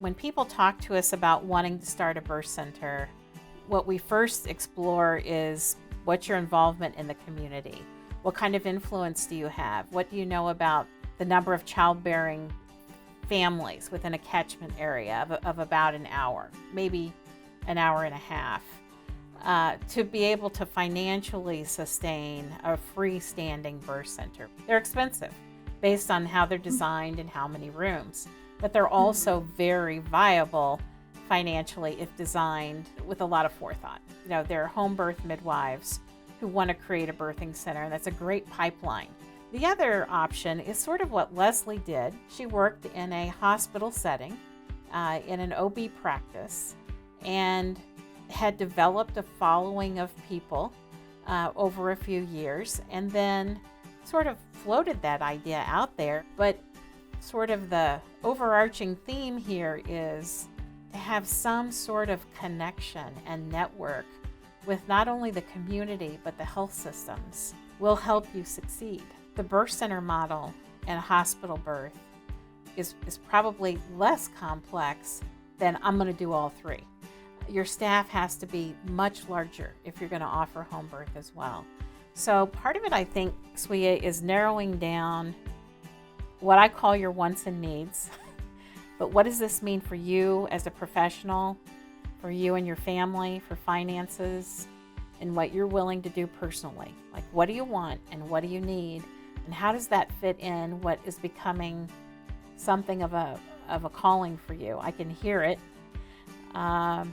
When people talk to us about wanting to start a birth center, what we first explore is what's your involvement in the community? What kind of influence do you have? What do you know about the number of childbearing families within a catchment area of about an hour, maybe an hour and a half, to be able to financially sustain a freestanding birth center? They're expensive based on how they're designed and how many rooms, but they're also very viable financially if designed with a lot of forethought. You know, there are home birth midwives who want to create a birthing center, and that's a great pipeline. The other option is sort of what Leslie did. She worked in a hospital setting, in an OB practice, and had developed a following of people over a few years, and then sort of floated that idea out there. But sort of the overarching theme here is to have some sort of connection and network with not only the community but the health systems will help you succeed. The birth center model and a hospital birth is probably less complex than I'm going to do all three. Your staff has to be much larger if you're going to offer home birth as well. So part of it, I think, Swea, is narrowing down what I call your wants and needs. But what does this mean for you as a professional, for you and your family, for finances, and what you're willing to do personally? Like, what do you want and what do you need? And how does that fit in what is becoming something of a calling for you? I can hear it. I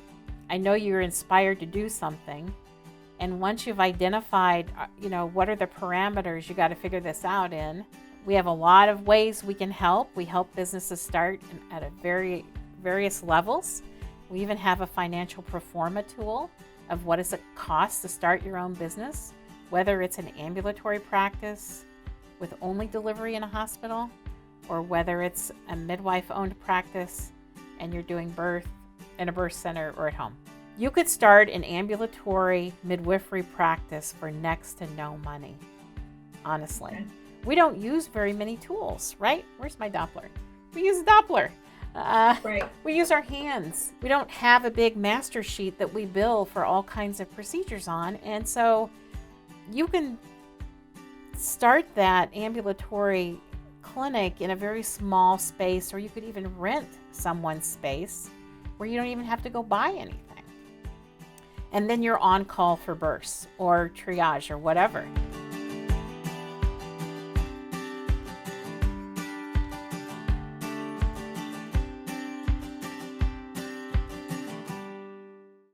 know you're inspired to do something. And once you've identified, what are the parameters you got to figure this out in, we have a lot of ways we can help. We help businesses start at a various levels. We even have a financial pro forma tool of what does it cost to start your own business, whether it's an ambulatory practice with only delivery in a hospital, or whether it's a midwife-owned practice and you're doing birth in a birth center or at home. You could start an ambulatory midwifery practice for next to no money, honestly. Okay. We don't use very many tools, right? Where's my Doppler? We use a Doppler. Right. We use our hands. We don't have a big master sheet that we bill for all kinds of procedures on. And so you can start that ambulatory clinic in a very small space, or you could even rent someone's space where you don't even have to go buy anything. And then you're on call for births or triage or whatever.